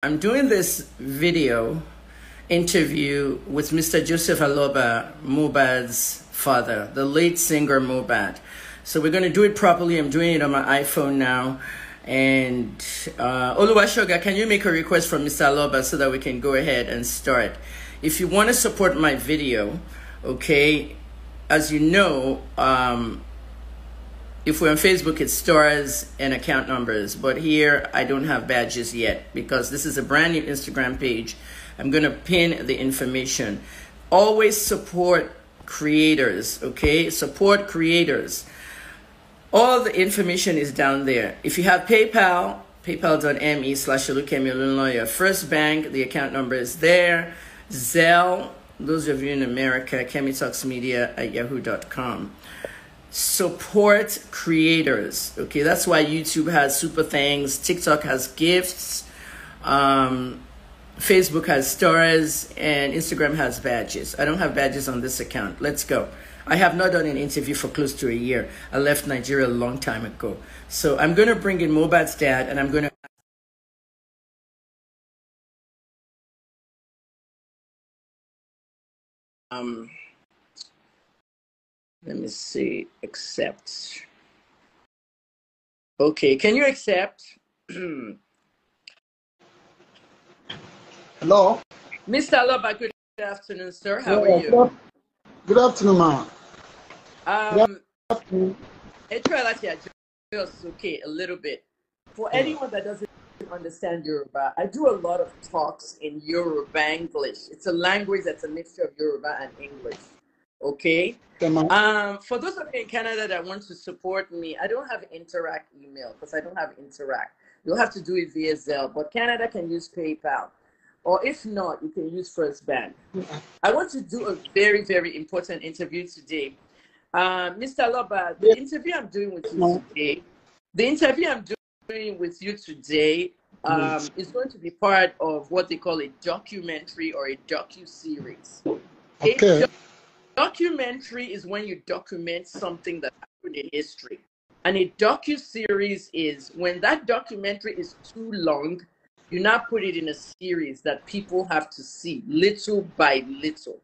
I'm doing this video interview with Mr. Joseph Aloba, Mohbad's father, the late singer Mohbad. So we're going to do it properly. I'm doing it on my iPhone now. And Oluwashoga, can you make a request from Mr. Aloba so that we can go ahead and start? If you want to support my video, okay, as you know, if we're on Facebook, it's stars and account numbers. But here, I don't have badges yet because this is a brand new Instagram page. I'm going to pin the information. Always support creators, okay? Support creators. All the information is down there. If you have PayPal, paypal.me/Kemi. First Bank, the account number is there. Zelle, those of you in America, KemiTalksMedia@yahoo.com. Support creators, okay? That's why YouTube has super things, TikTok has gifts, Facebook has stars, and Instagram has badges. I don't have badges on this account. Let's go. I have not done an interview for close to a year. I left Nigeria a long time ago. So I'm going to bring in Mohbad's dad, and I'm going to let me see, accept. Okay, can you accept? Hello. Mr. Aloba, good afternoon, sir. How are you? Good afternoon, ma. Good afternoon. Just okay, a little bit. For anyone that doesn't understand Yoruba, I do a lot of talks in Yoruba English. It's a language that's a mixture of Yoruba and English. Okay. For those of you in Canada that want to support me, I don't have Interact email because I don't have Interact. You'll have to do it via Zelle, but Canada can use PayPal. Or if not, you can use First Bank. I want to do a very, very important interview today. Mr. Aloba, the interview I'm doing with you today, is going to be part of what they call a documentary or a docu-series. Okay. A documentary is when you document something that happened in history. And a docu-series is when that documentary is too long, you now put it in a series that people have to see little by little.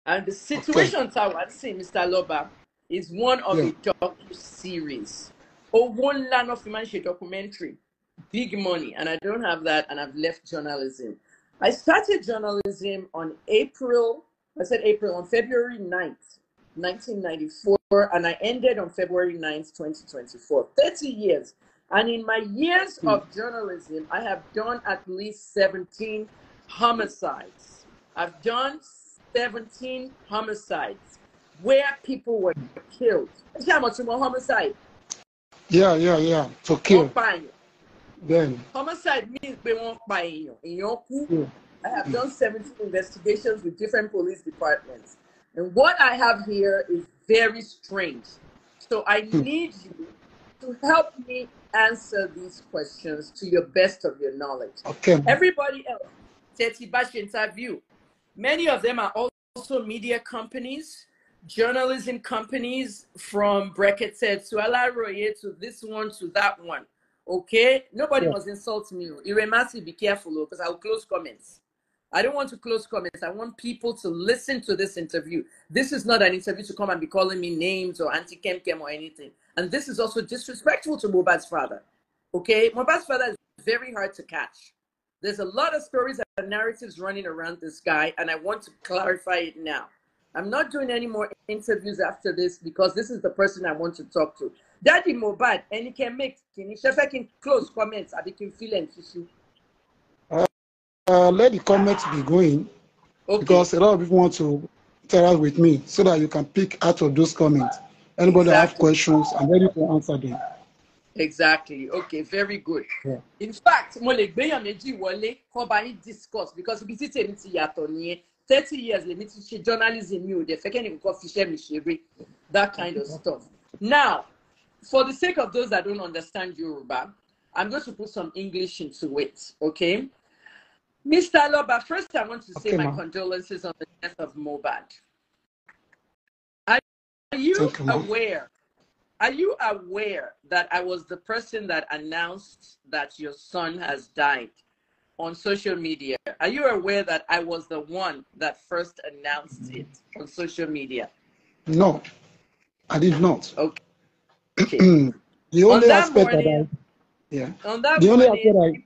And the situation I would say, Mr. Aloba, is one of a docu-series. Oh, one land of humanity documentary. Big money. And I don't have that, and I've left journalism. I started journalism on February 9th, 1994, and I ended on February 9th, 2024. 30 years. And in my years of journalism, I have done at least 17 homicides. I've done 17 homicides where people were killed. Homicide. Yeah. To kill. Then. Homicide means they won't buy you. In your coup, I have done 17 investigations with different police departments. And what I have here is very strange. So I need you to help me answer these questions to your best of your knowledge. Okay. Everybody else, interview. Many of them are also media companies, journalism companies, from Bracket said to Alaroye to this one to that one. Okay? Nobody must insult me. Iremasi, be careful because I'll close comments. I don't want to close comments. I want people to listen to this interview. This is not an interview to come and be calling me names or anti-Kem or anything. And this is also disrespectful to Mohbad's father. Okay? Mohbad's father is very hard to catch. There's a lot of stories and narratives running around this guy, and I want to clarify it now. I'm not doing any more interviews after this because this is the person I want to talk to. Daddy Mohbad, and he can make, can close comments, I can feel and issue. Let the comments be going because a lot of people want to interact with me so that you can pick out of those comments. Anybody have questions, I'm ready to answer them. Exactly. Okay, very good. Yeah. In fact, discuss because 30 years, journalism, that kind of stuff. Now, for the sake of those that don't understand Yoruba, I'm going to put some English into it, okay? Mr. Aloba, first I want to say my condolences on the death of Mohbad. Are you aware that I was the person that announced that your son has died on social media. Are you aware that I was the one that first announced it on social media? No, I did not. Okay. The On only that aspect morning, on that the only morning,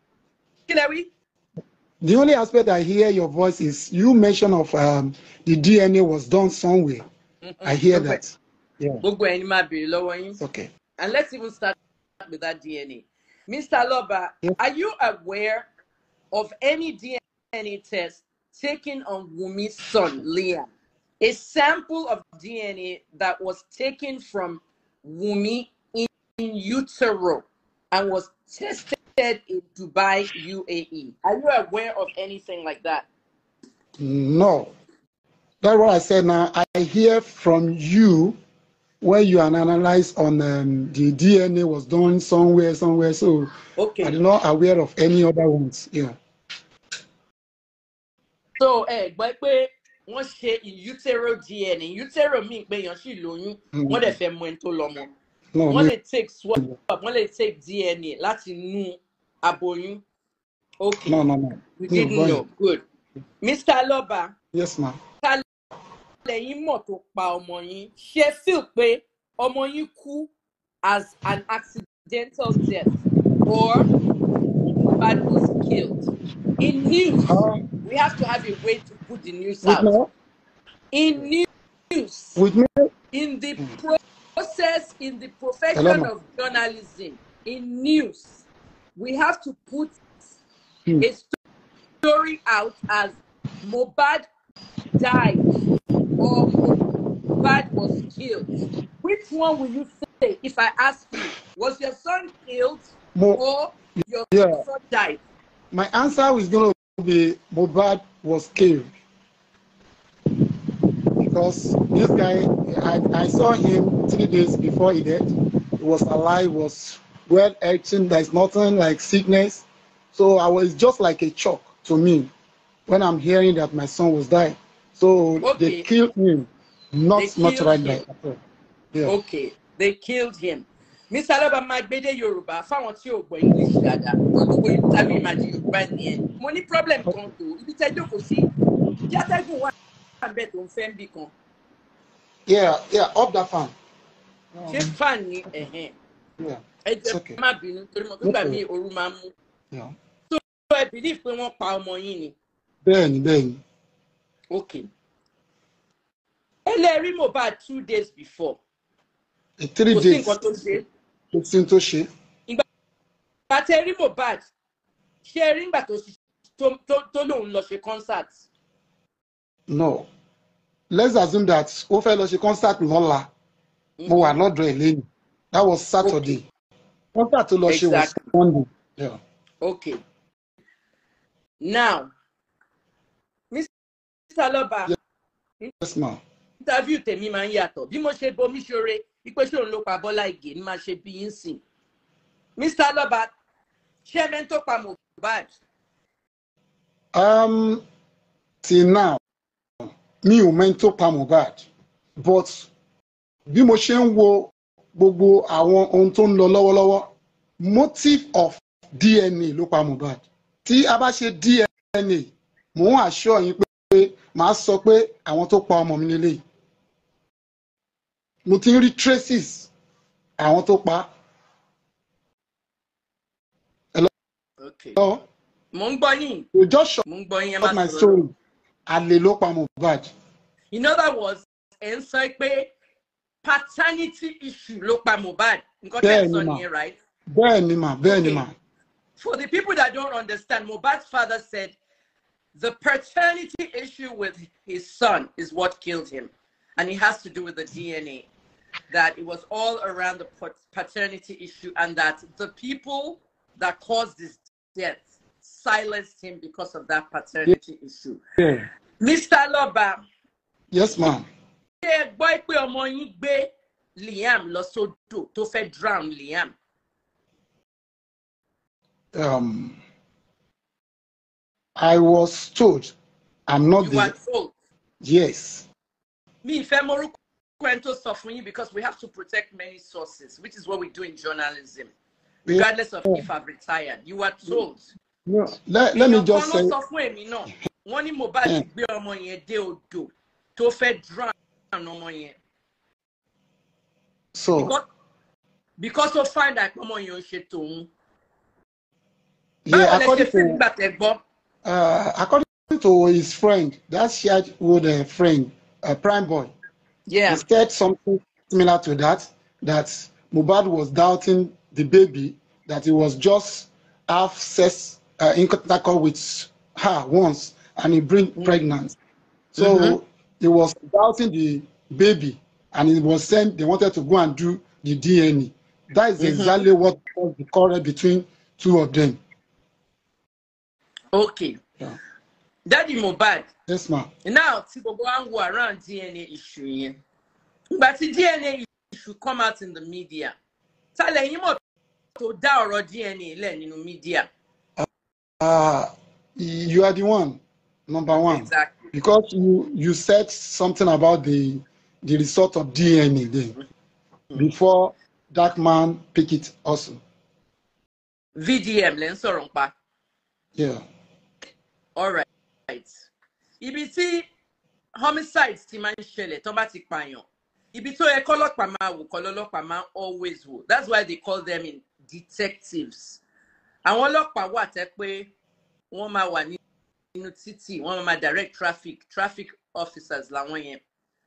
the only aspect I hear your voice is you mention of the DNA was done somewhere. I hear that. Yeah. It's okay. And let's even start with that DNA. Mr. Loba, are you aware of any DNA test taken on WUMMI's son, Liam? A sample of DNA that was taken from WUMMI in utero and was tested in Dubai, UAE. Are you aware of anything like that? No. That's what I said now. I hear from you where you analyze on the DNA was done somewhere. So I'm not aware of any other ones. Yeah. So, but wọ́n ṣe in utero DNA. Utero mean pé èèyàn sì lóyún. Wọ́n dẹ̀ fẹ́ mọ ẹni tó lọ́mọ. Wọ́n lè take swab, wọ́n lè take DNA láti nú aboyún. Okay. No. We didn't know. Good. Mr. Loba. Yes, ma'am. Lẹ́yìn mọ̀ tó pa ọmọ yín. Ṣé feel pé ọmọ yín kú as an accidental death or Mohbad was killed? In news, we have to have a way to put the news out. Me? In news, with me? In the process, in the profession of journalism, in news, we have to put a story out as Mohbad died or Mohbad was killed. Which one will you say if I ask you, was your son killed or your son died? My answer is going to be Mohbad was killed. Because this guy, I saw him 3 days before he died. He was alive, was well acting. There's nothing like sickness. So I was just like a shock to me when I'm hearing that my son was dying. So they killed him, not right like that. Yeah. Okay, they killed him. Mr. Loba Magbede Yoruba, fáwọn tí ò gbọ́ English dáadáa, gbogbo interview imagine Yoruba nìyẹn. Mo ní problem kan tó, ibi tẹ́ jókòó sí, játẹ́gùn wà níbẹ̀ tó ń fẹ́ bí kan. Yeah, up that fan. Ṣé fan ni ẹ̀hẹ́n? Yeah. Ẹ jẹ́ má bínú torí mo gbígbà mí ooru máa ń mú. So I believe pé wọ́n pa ọmọ yín ni. Bẹ́ẹ̀ni. Okay. Ẹ lè rí Mohbad 2 days before. 3 days. Kò sí nǹkan tó ṣe. Ìgbà tẹ́ rí Mohbad, ṣé rí ìgbà tó lóun lọ ṣe concert? No. Let's assume that ó fẹ́ lọ ṣe concert lọ́la. Mo wà lọ́dọ̀ ẹ̀ lẹ́yìn. That was Saturday. Concert tó lọ ṣe was Sunday. Yeah. Okay. Now, Mr. Loba. Yes, ma'am. Interview tèmi máa ń yàtọ̀. Bí mo ṣe bomi ṣore, ìpè ṣòun ló pa Bọ́lá Ìgè ni máa ṣe bí yín sìn. Mr. Loba, ṣé ẹni tó pa Mohbad? Till now, mi ò mẹ́ni tó pa Mohbad. But bí mo ṣe ń wo gbogbo àwọn ohun tó ń lọ lọ́wọ́lọ́wọ́, motive of DNA ló pa Mohbad. Tí a bá ṣe DNA, mò ń assure yín pé màá sọ pé àwọn tó pa ọmọ mi nílé. Mo ti ń rí traces àwọn tó pa. Okay. Mo ń gbọ́ yín. You just shot my story. Àlè ló pa Mohbad. In other words, ẹ ń sọ pé paternity issue ló pa Mohbad. Nǹkan tẹ́ ẹ sọ nìyẹn, right? Bẹ́ẹ̀ni mà. For the people that don't understand, Mohbad's father said the paternity issue with his son is what killed him. And it has to do with the DNA. That it was all around the paternity issue and that the people that caused this death silenced him because of that paternity issue. Yeah. Mr. Loba. Yes, ma'am. Ṣé gbọ́ pé ọmọ yín gbé Liam lọ sódò tó fẹ́ drown Liam? I was told. I'm not You were told? Yes. Me, Femoru Quento suffering because we have to protect many sources, which is what we do in journalism, regardless of if I've retired. You were told. No, let me just say. Wọ́n ní Mohbad ti gbé ọmọ yẹn dé odò tó fẹ́ drown ọmọ yẹn. So because of find out ọmọ yẹn ò ṣe tòun. Yeah, according to his friend, that shared with a friend, a prime boy. Yeah. He said something similar to that Mohbad was doubting the baby, that he was just half sex in contact with her once and he bring pregnant. So he was doubting the baby and he was saying they wanted to go and do the DNA. That is exactly what was the quarrel between two of them. Okay. Yeah. Daddy Mohbad. Yes, ma'am. Now, people go and go around DNA issue. But the DNA issue come out in the media. Tell you more to down or DNA in the media. You are the one, number one. Exactly. Because you said something about the result of DNA then before that man pick it also. VDM, len sorongpa. Yeah. All right. Ibi tí homicides ti man ṣẹlẹ̀ tó bá ti pààyàn. Ibi tó yẹ kọ́lọ́pàá máa wò kọ́lọ́pàá máa always wò. That's why they call them in detectives. Àwọn ọlọ́pàá wà tẹ́ pé wọ́n máa wà nínú títì, wọ́n máa direct traffic officers làwọn yẹn.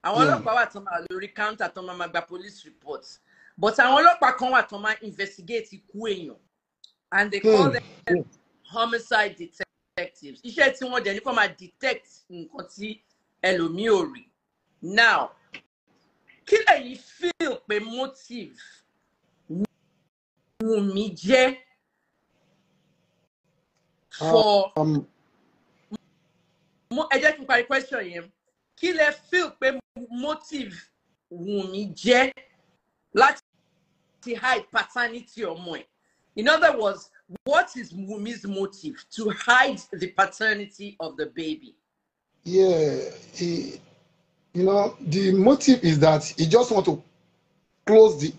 Àwọn ọlọ́pàá wà tó máa lórí counter tó máa gba police reports. But àwọn ọlọ́pàá kan wà tó máa investigate ikú èèyàn. And they call them homicide detectives. Iṣẹ́ tí wọ́n dẹ̀ ní kó máa detect nǹkan tí ẹlòmíì ò rí. Now, kí lẹ̀yin feel pé motive Wùnmí jẹ́ for ẹ jẹ́ kí n parí question yẹn. Kí lẹ feel pé motive Wùnmí jẹ́ láti hide paternity ọmọ ẹ̀? In other words, what is Wunmi's motive to hide the paternity of the baby? Yeah, the motive is that he just want to close the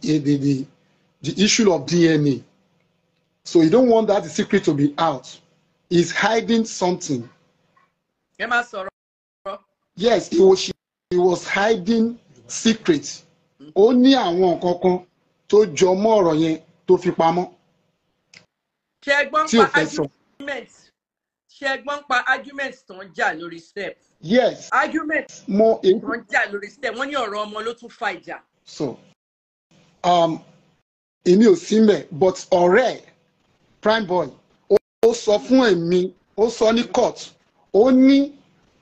issue of DNA. So he don't want that the secret to be out. He's hiding something. Yes, he was hiding secrets. Only àwọn kankan tó jọ mọ́ ọ̀rọ̀ yẹn tó fi pamọ́. Arguments don't jà lórí step. Yes. Arguments don't jà lórí step. Wọ́n ní ọ̀rọ̀ ọmọ ló tún fa ìjà. So, èmi ò sí mẹ́, but ọ̀rẹ́ prime boy ó sọ fún èmi, ó sọ ní court, ó ní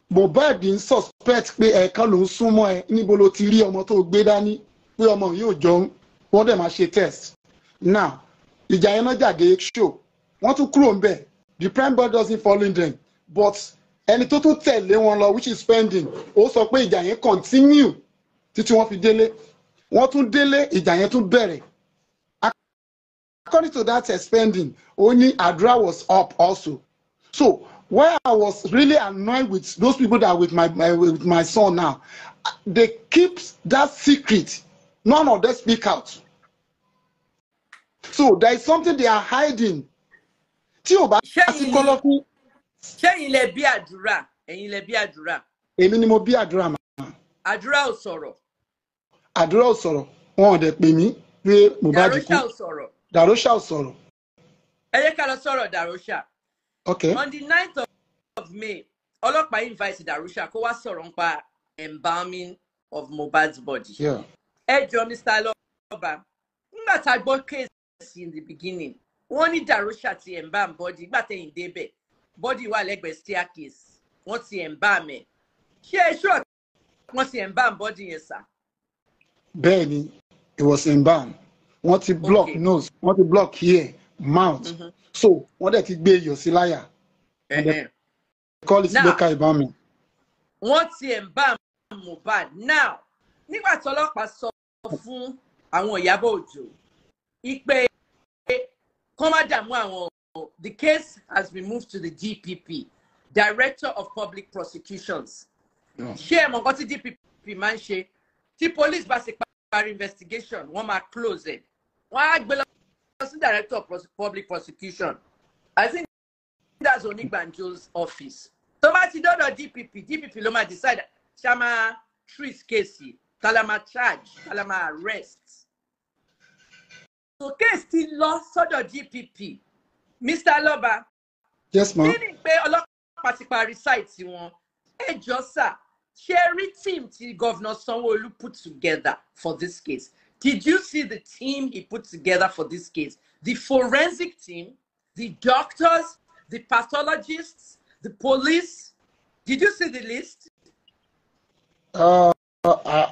Mohbad ń suspect pé ẹ̀ẹ̀kan ló ń súnmọ́ ẹ níbo ló ti rí ọmọ tó gbé dání pé ọmọ yóò jọ wọ́n dẹ̀ máa ṣe test. Now, ìjà yẹn náà jáde show. Want to kúrò ń bẹ̀. The prime boy doesn't follow them, but ẹni tó tún tẹ̀lé wọn lọ which is pending ó sọ pé ìjà yẹn continue títí wọ́n fi délé. Wọ́n tún délé ìjà yẹn tún bẹ̀rẹ̀. According to that spending, only Adra was up also. So where I was really annoyed with those people that are with my son now, they keep that secret. None of them speak out. So there is something they are hiding. Tí o bá sí kọ́lọ́fín. Ṣẹ́yìn lẹ bí àdúrà, ẹ̀yin lẹ bí àdúrà. Èmi ni mo bí àdúrà mà. Àdúrà ò sọ̀rọ̀. Àdúrà ò sọ̀rọ̀. Wọn ò dẹ̀ pè mí pé Mohbad kú. Dàróṣà ò sọ̀rọ̀. Dàróṣà ò sọ̀rọ̀. Ẹ jẹ́ ká lọ sọ̀rọ̀ Dàróṣà. Okay. On the 9th of May, ọlọ́pàá invite Dàróṣà kó wá sọ̀rọ̀ nípa embalming of Mohbad's body. Yeah. Ẹ jọ̀ọ́ Mr. Lọ́ba, nígbà tá a gbọ́ case in the beginning, wọ́n ní Dàróṣà ti embalm body, nígbà tẹ̀yìn débẹ̀, body wà lẹ́gbẹ̀ẹ́ staircase, wọ́n ti embalm ẹ̀. Ṣé ẹ ṣọ́ wọ́n ti embalm body yẹn sà? Bẹ́ẹ̀ni, it was embalm. Wọ́n ti block nose, wọ́n ti block here, mouth. So wọ́n dẹ̀ ti gbé iyọ̀ sí láyà. Call it local embalming. Wọ́n ti embalm Mohbad. Now, nígbà tí ọlọ́pàá sọ fún àwọn Ìyábọ̀ Òjó, ìpè kọ́ má dààmú àwọn, the case has been moved to the DPP, Director of Public Prosecutions. Ṣé ẹ mọ̀ nǹkan tí DPP máa ń ṣe? Tí police bá ṣe parí investigation, wọ́n máa close it. Wọ́n á gbé lọ sí Director of Public Prosecution. I think that's Onigbanjo's office. So much DPP ló máa decide Shama treat Casey, Kalama charge, Kalama arrest. So case still lost sọ́dọ̀ DPP. Mr. Loba. Yes, ma'am. Meaning pé ọlọ́pàá ti parí site wọn. Ẹ jọ̀ọ́ sir, Sherry team tí Governor Sanwo-Olu put together for this case. Did you see the team he put together for this case? The forensic team, the doctors, the pathologists, the police. Did you see the list? I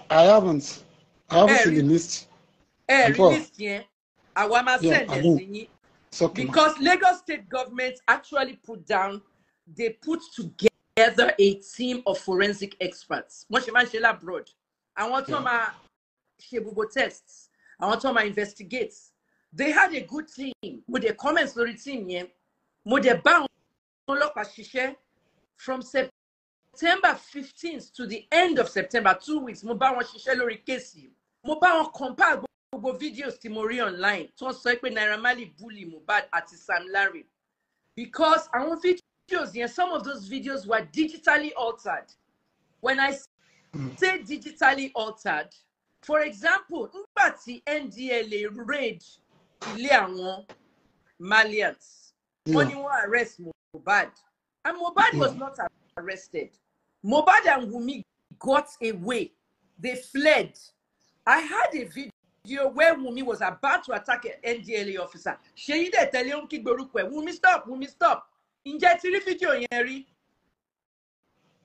haven't. I haven't seen the list. List, yeah. Because Lagos State government actually they put together a team of forensic experts. What you mentioned abroad. I want to Google tests. I want to investigate. They had a good team with the comments for the team. Yeah, with the bound from September 15th to the end of September, 2 weeks. Mohbad was lórí case. Mohbad compare videos Timori online. So Naira Marley bully Mohbad at Sam Larry because our videos, yeah, some of those videos were digitally altered. When I say digitally altered, for example, Mbati NDLA raid ilé àwọn Malians. When you arrest Mohbad, and Mohbad was not arrested. Mohbad and WUMMI got away. They fled. I had a video where WUMMI was about to attack an NDLA officer. WUMMI stop, WUMMI stop. Ǹjẹ́ ti rí video yẹn rí?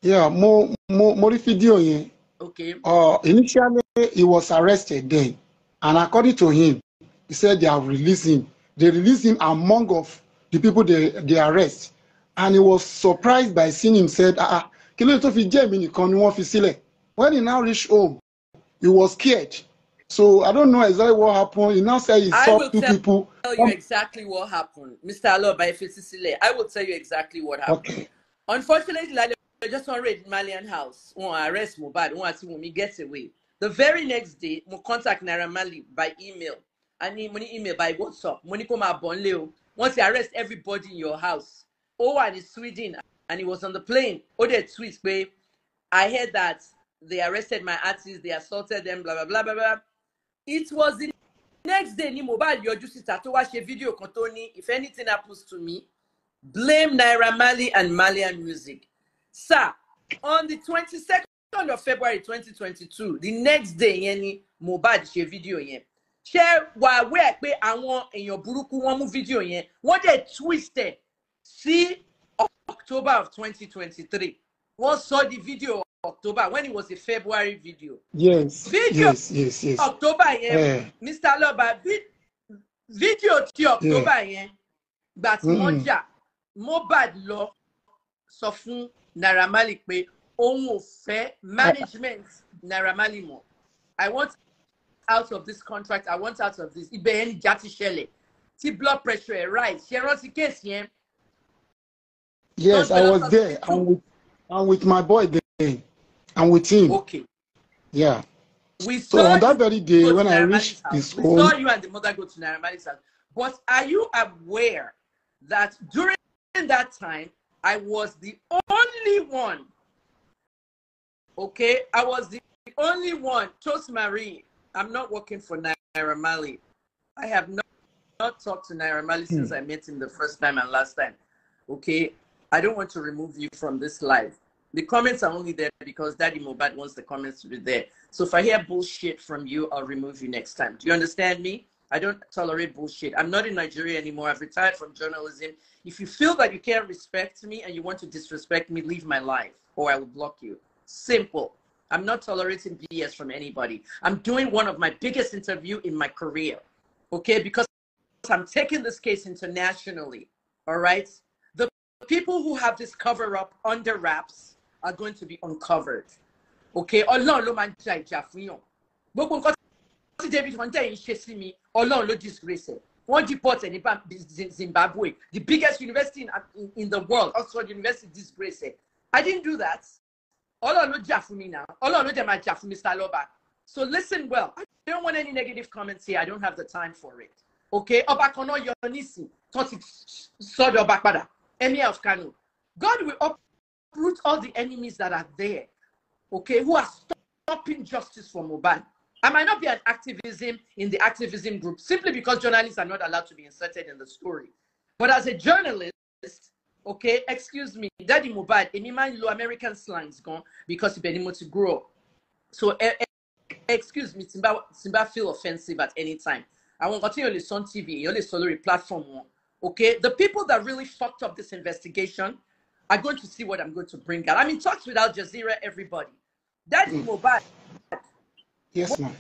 Yeah, mo rí video yẹn. Okay. Initially, he was arrested then. And according to him, he said they have released him. They released him among of the people they arrest. And he was surprised by seeing him said, when he now reached home, he was scared. So I don't know exactly what happened. He now said he saw two people. I will tell you exactly what happened. Mr. Aloba, I will tell you exactly what happened. Okay. Unfortunately, like, I just want to read Malian house. Want arrest Mohbad. Want to WUMMI get away. The very next day, we contact Naira Marley by email. I need money email by WhatsApp. Money come up on Leo. Once you arrest everybody in your house. Oh, and it's Sweden, and he was on the plane. Oh, they tweets, babe. I heard that they arrested my artists, they assaulted them, blah blah blah blah blah. It was the next day. Ni Mohbad you just to watch a video. Kontoni, if anything happens to me, blame Naira Marley and Malian music. Sir, on the 22nd of February 2022, the next day, yani Mohbad share video yen. Share wa we pe àwọn èyàn burúkú wọ́n mú video yen. Wọ́n dey twisted. See October of 2023. Wọ́n saw the video October when it was a February video. Yes. Video. Yes. October yen. Mr. Loba video ti October yen. But Monja Mohbad lọ sọ fún Naira Marley pé òun ò fẹ́ management Naira Marley mọ́. I want out of this contract. I want out of this. Ibẹ̀ yẹn ìjà ti ṣẹlẹ̀. Tí blood pressure rise. Ṣé rántí case yẹn? Yes, I was there. I'm with my boy there. I'm with him. Okay. Yeah. We so saw on that very day when I reached his home. We saw you and the mother go to Naira Marley's house. But are you aware that during that time, I was the only one. Okay, I was the only one. Toast Marie, I'm not working for Naira Marley. I have not talked to Naira Marley since I met him the first time and last time. Okay, I don't want to remove you from this live. The comments are only there because Daddy Mohbad wants the comments to be there. So if I hear bullshit from you, I'll remove you next time. Do you understand me? I don't tolerate bullshit. I'm not in Nigeria anymore. I've retired from journalism. If you feel that you can't respect me and you want to disrespect me, leave my life or I will block you. Simple. I'm not tolerating BS from anybody. I'm doing one of my biggest interviews in my career. Okay? Because I'm taking this case internationally. All right? The people who have this cover-up under wraps are going to be uncovered. Okay? Ọlọ́run ló máa ń jà ìjà fún yàn. Gbogbo nǹkan tí David Hunter ṣe sí mi, Ọlọ́run ló disgrace ẹ̀. Wọ́n deport ẹ̀ ní Zimbabwe, the biggest university in the world, Oxford University disgrace ẹ̀. I didn't do that. Ọlọ́run ló jà fún mi now. Ọlọ́run ló dẹ̀ máa jà fún Mr. Loba. So listen well. I don't want any negative comments here. I don't have the time for it. Okay? Ọba kan náà yọ nísìn, tó ti sọ́dọ̀ ọba padà. Emir of Kano. God will uproot all the enemies that are there, okay, who are stopping justice for Mohbad. I might not be an activism in the activism group simply because journalists are not allowed to be inserted in the story. But as a journalist, okay, excuse me, Daddy Mohbad, emi man lo American slangs gone because he been able to grow. So excuse me, Simba feel offensive at any time. I won't continue to on TV, you're the platform. Okay, the people that really fucked up this investigation are going to see what I'm going to bring out. I'm in touch with Al Jazeera, everybody. Daddy Mohbad. Yes, ma'am.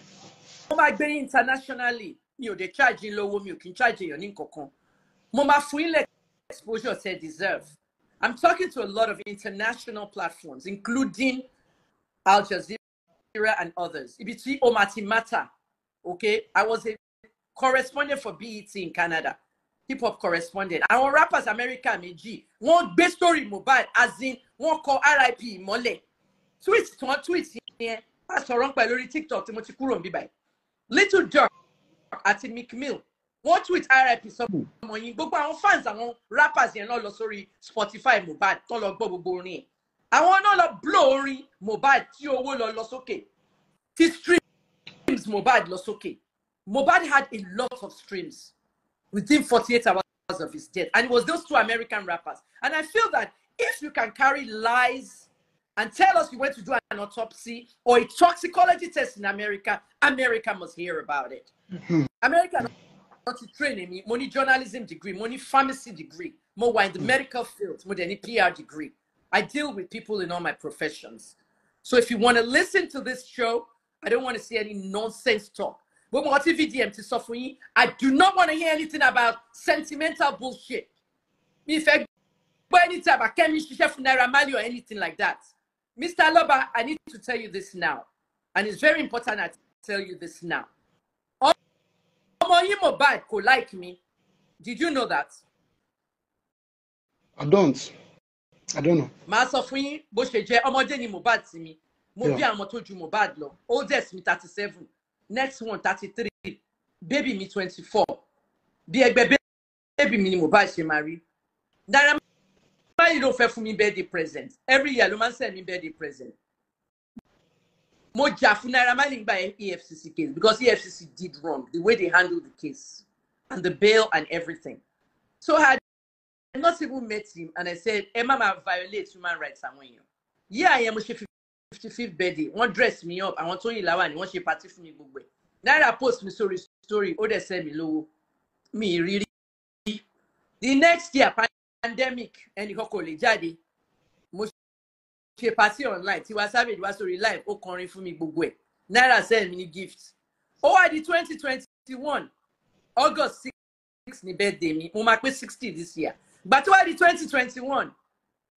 Mohbad going internationally. You know, they charge in low, you can charge in your ninkokon. Mohbad free exposure they deserve. I'm talking to a lot of international platforms, including Al Jazeera and others. Ibiti Omatimata. Okay, I was a correspondent for BET in Canada. Hip-hop correspondent. Our rappers America Meji. One best story Mohbad as in one call RIP Mole. Tweets here. Pastor wrong by TikTok Timothy Kuro Mbibai. Little Dirk at Mick Mill. One tweet RIP someone. But our fans and rappers here not sorry Spotify Mohbad. Don't log bobo ni. I want not blow Mohbad. Tio wo lo soke. T streams Mohbad lo soke. Mohbad had a lot of streams within 48 hours of his death. And it was those two American rappers. And I feel that if you can carry lies and tell us you went to do an autopsy or a toxicology test in America, America must hear about it. America not to train me, money journalism degree, money pharmacy degree, more in the medical field, more than a PR degree. I deal with people in all my professions. So if you want to listen to this show, I don't want to see any nonsense talk. But I do not want to hear anything about sentimental bullshit. If I go anything about Kemi or anything like that. Mr. Loba, I need to tell you this now. And it's very important I tell you this now. Mohbad could like me. Did you know that? I don't know. Masofuyin, bo sheje, omode ni Mohbad si mi. Mo bi àwọn tó ju Mohbad lọ. Oldest me 37. Next one 33. Baby me 24. Bí ẹgbẹ́ baby me ni Mohbad ṣe marry. Naira Marley don't fair for me birthday present. Every year, no man send me birthday present. Mo jà fún Naira Marley by EFCC case because EFCC did wrong the way they handled the case and the bail and everything. So I had not even met him and I said, Emma violates human rights somewhere. Yeah, I am 55th birthday. One dress me up. I want to Lawani. One she party for me. Naira post me story. Oh, they send me low. Me really. The next year, pandemic, and you call it Jadi. She party online. He was having was story live. Oh, calling for me. Naira send me gifts. Oh, at the 2021, August 6th, ni birthday me. Mo make 60 this year. But what the 2021,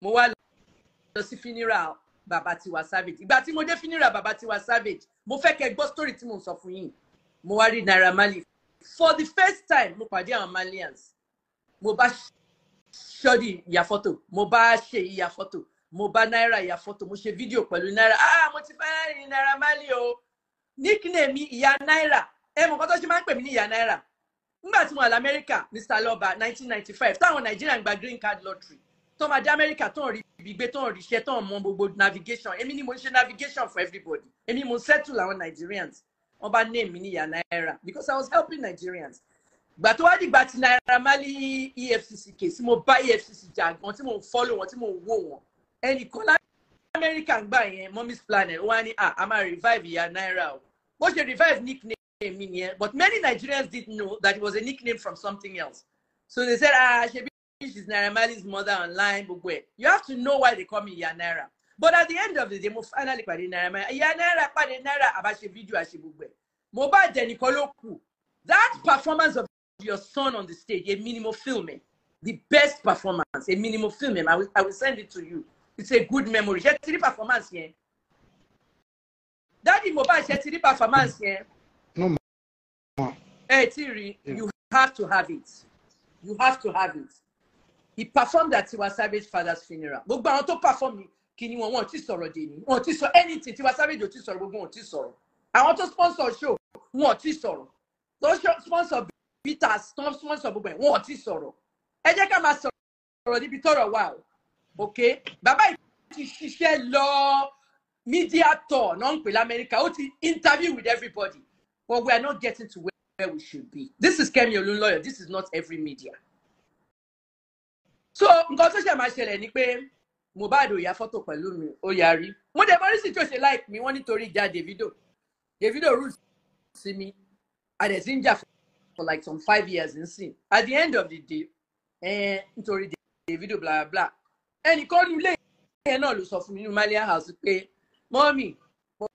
mo wa lọ sí funeral Baba Tiwa Savage. Ìgbà tí mo dé funeral Baba Tiwa Savage, mo fẹ́ kẹ́ gbọ́ story tí mo sọ fún yín. Mo wá rí Naira Marley. For the first time, mo pàdé àwọn Malians. Mo bá Shodi ya photo, mo bá ṣe ya photo, mo bá Naira ya photo, mo ṣe video pẹ̀lú Naira. Ah, mo ti fẹ́ rí Naira Marley o. Nickname mi Ìyá Naira. Mo kọ́ tó ṣe máa ń pè mí ní Ìyá Naira. Nígbà tí mo wà l'Amẹ́ríkà, Mr. Loba, 1995, táwọn Nigerian gba green card lottery. Tó máa dé America, tó ń rí gbígbé, tó ń rí iṣẹ́, tó ń mọ gbogbo navigation. Èmi ni mo ṣe navigation for everybody. Èmi mo settle àwọn Nigerians. Wọ́n bá name mi ní Ìyá Naira because I was helping Nigerians. Gbà tó wá dìgbà tí Naira Marley EFCC case, mo bá EFCC jà gan, tí mo follow wọn, tí mo wò wọn. Ẹnìkan lá America gbà yẹn, Mommy's Planet, ó wá ní, a máa revive Ìyá Naira o. Bó ṣe revive nickname. But many Nigerians didn't know that it was a nickname from something else. So they said, she's Naira Marley's mother online. You have to know why they call me Ìyá Naira. But at the end of the day, mo finally pàdé Naira Marley. Ìyá Naira pàdé Naira àbáṣe video àṣe gbogbo ẹ̀. Mohbad ẹnìkan ló kù. That performance of your son on the stage, a minimal filming, the best performance, a minimal filming. I will send it to you. It's a good memory. Ṣé ti rí performance yẹn? Daddy Mohbad ṣé ti rí performance yẹn? No. Hey, Thierry, you have to have it. You have to have it. He performed at Tiwa Savage's father's funeral. Gbogbo àwọn tó perform kini wọn ti sọ̀rọ̀ dé ni. Wọn ti sọ anything. Tiwa Savage ò ti sọ̀rọ̀, gbogbo wọn ti sọ̀rọ̀. Àwọn tó sponsor show, wọn ti sọ̀rọ̀. Those sponsor bitters, sponsor gbogbo wọn ti sọ̀rọ̀. Ẹ jẹ́ ká máa sọ̀rọ̀ sọ̀rọ̀ níbi tọ́rọ̀ wà o. Okay? Bàbá yìí ti ṣiṣẹ́ lọ media tour náà ń pè l'Amẹ́ríkà. Ó ti interview with everybody. But we are not getting to where we should be. This is Kemi Olunloyo. This is not every media. So, nǹkan tó ṣe máa ṣẹlẹ̀ ni pé Mohbad ò ya photo pẹ̀lú mi, ó yarí. Mo dẹ̀ mọ́rí sí tó ṣe like mi, wọ́n nítorí ìjà Davido. Davido rules sí mi. And there's in for like some 5 years in sin. At the end of the day, nítorí Davido blah blah. Ẹnìkan ní ilé yẹn náà ló sọ fún mi nínú Malia house pé mọ́mì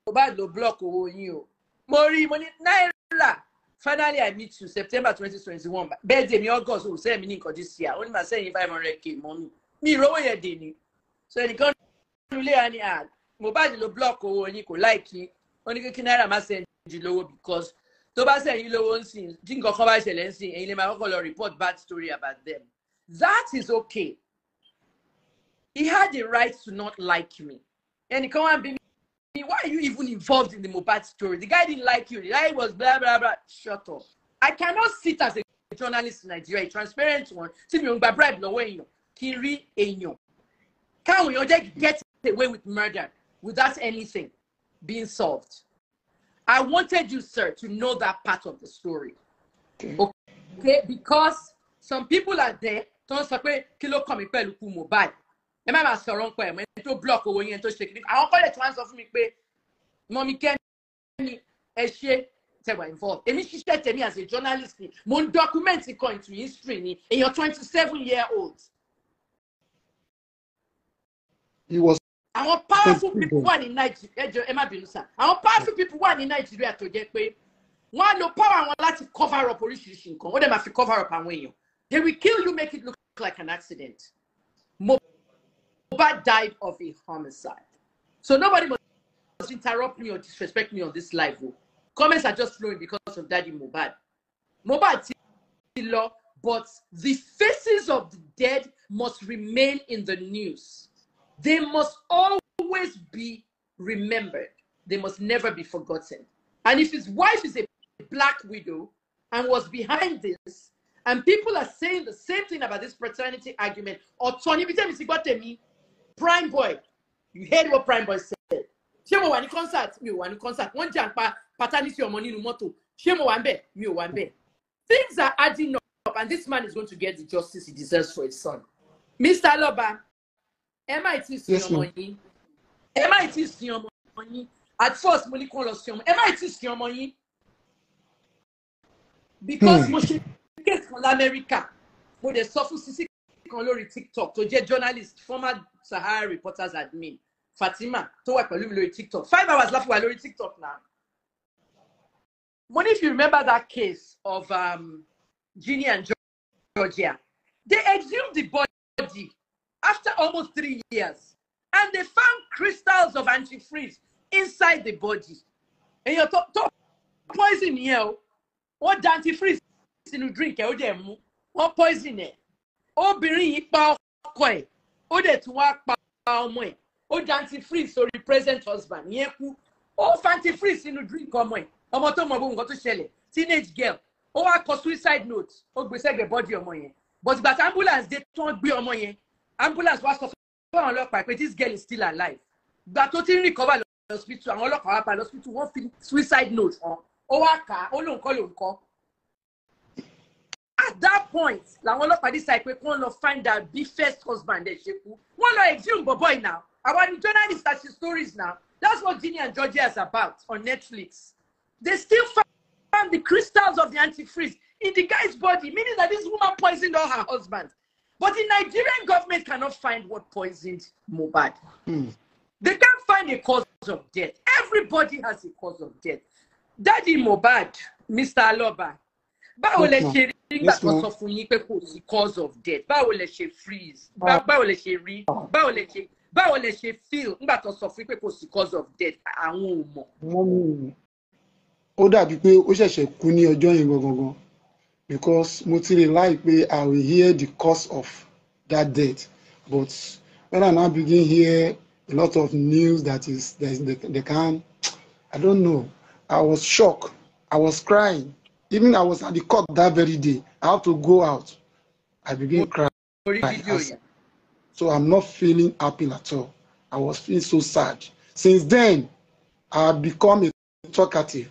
Mohbad ló block owó yín o. Mo rí mo ní náírà. Finally, I meet you September 2021. Birthday me August. Oh, send me in this year. Only my saying 500K, mommy. Me rowo ye deni. So any can lule any ad. Mohbad lo block o ni ko like you. Only ke naira ma send you lowo because to ba send you lowo nsin. Think nkan ba sele nsin. Eyin le ma koko report bad story about them. That is okay. He had the right to not like me. And he can't be. Why are you even involved in the Mohbad story? The guy didn't like you. The guy was blah, blah, blah. Shut up. I cannot sit as a journalist in Nigeria, a transparent one. See me on bribe no way. Kiri enyo. Can we just get away with murder without anything being solved? I wanted you, sir, to know that part of the story. Okay? Because some people are there. Don't say, kilo come pẹ̀lú ku Mohbad. Ẹ má máa sọ̀rọ̀ nǹkan ẹ̀mọ́ ẹni tó block owó yẹn tó ṣe kiri. Àwọn kọ́lẹ̀ tí wọ́n sọ fún mi pé mọ́mí Kẹ́mi ẹ ṣe tẹ̀wà involved. Èmi ṣiṣẹ́ tèmi as a journalist ni. Mo ń document kan into history ni. Èèyàn 27-year-old. He was. Àwọn powerful people wà ní Nàìjíríà. Ẹ jọ̀ọ́ ẹ má bínú sá. Àwọn powerful people wà ní Nàìjíríà tó jẹ́ pé wọ́n á lo power wọn láti cover up oríṣiríṣi nǹkan. Wọ́n dẹ̀ máa fi cover up àwọn èèyàn. They will kill you, make it look like an accident. Mohbad died of a homicide. So nobody must interrupt me or disrespect me on this live. Comments are just flowing because of Daddy Mohbad. Mohbad law, but the faces of the dead must remain in the news. They must always be remembered. They must never be forgotten. And if his wife is a black widow and was behind this, and people are saying the same thing about this fraternity argument, or Tony, Prime Boy, you heard what Prime Boy said. Ṣé mo wà ní concert? Mi ò wà ní concert. Wọ́n jà ń pa paternity ọmọ nínú mọ́tò. Ṣé mo wà ń bẹ̀? Mi ò wà ń bẹ̀. Things are adding up, and this man is going to get the justice he deserves for his son. Mr. Aloba, MIT sin ọmọ yín. MIT sin ọmọ yín. At first, mo ní kó lọ sin ọmọ. MIT sin ọmọ yín. Because mo ṣe case kan l'Amẹ́ríkà. Mo dẹ̀ sọ fún Sisi kan lórí TikTok tó jẹ́ journalist, former Sahara Reporters admin, Fatima, tó wà pẹ̀lú mi lórí TikTok. 5 hours láfi wà lórí TikTok now. Money, if you remember that case of Ginny and Georgia, they exhumed the body after almost 3 years. And they found crystals of antifreeze inside the body. And you're poison here. What antifreeze in the drink? What poison it? Obìnrin yìí pa ọkọ ẹ̀, ó dẹ̀ tún wá pa ọmọ ẹ̀, ó dá antifreeze sórí present husband yẹn kú, ó fa antifreeze sínú drink ọmọ ẹ̀, ọmọ tó mọ gbogbo nǹkan tó ṣẹlẹ̀, teenage girl, ó wá kọ suicide note, ó gbé sẹ́gbẹ̀ẹ́ body ọmọ yẹn, but ìgbà tí ambulance dé tó ń gbé ọmọ yẹn, ambulance wá sọ fún àwọn ọlọ́pàá pé this girl is still alive. Ìgbà tó ti ń recover lọ hospital, àwọn ọlọ́pàá wá pa lọ hospital, wọ́n fi suicide note hàn, ó wá kà á, ó lóun kọ́. At that point, làwọn ọlọ́pàá decide pé kí wọ́n lọ find out the first husband ẹ̀ ṣe kú. Wọ́n lọ exhume boy now. Our journalists are stories now. That's what Ginny and Georgia is about on Netflix. They still found the crystals of the antifreeze in the guy's body, meaning that this woman poisoned all her husbands. But the Nigerian government cannot find what poisoned Mohbad. They can't find a cause of death. Everybody has a cause of death. Daddy Mohbad, Mr. Aloba, báwo lẹ ṣe rí nígbà tó sọ fún yín pé kò sí cause of death? Báwo lẹ ṣe freeze? Báwo lẹ ṣe rí? Báwo lẹ ṣe feel nígbà tó sọ fún yín pé kò sí cause of death? Àwọn ò mọ̀. Ó dàbí pé ó ṣẹ̀ṣẹ̀ kú ní ọjọ́ yẹn gangan, because mo ti rely pé I will hear the cause of that death, but when I now begin hear a lot of news that is they can, I don't know. I was shocked. I was crying. Even I was at the court that very day. I have to go out. I began crying. So I'm not feeling happy at all. I was feeling so sad. Since then, I've become a talkative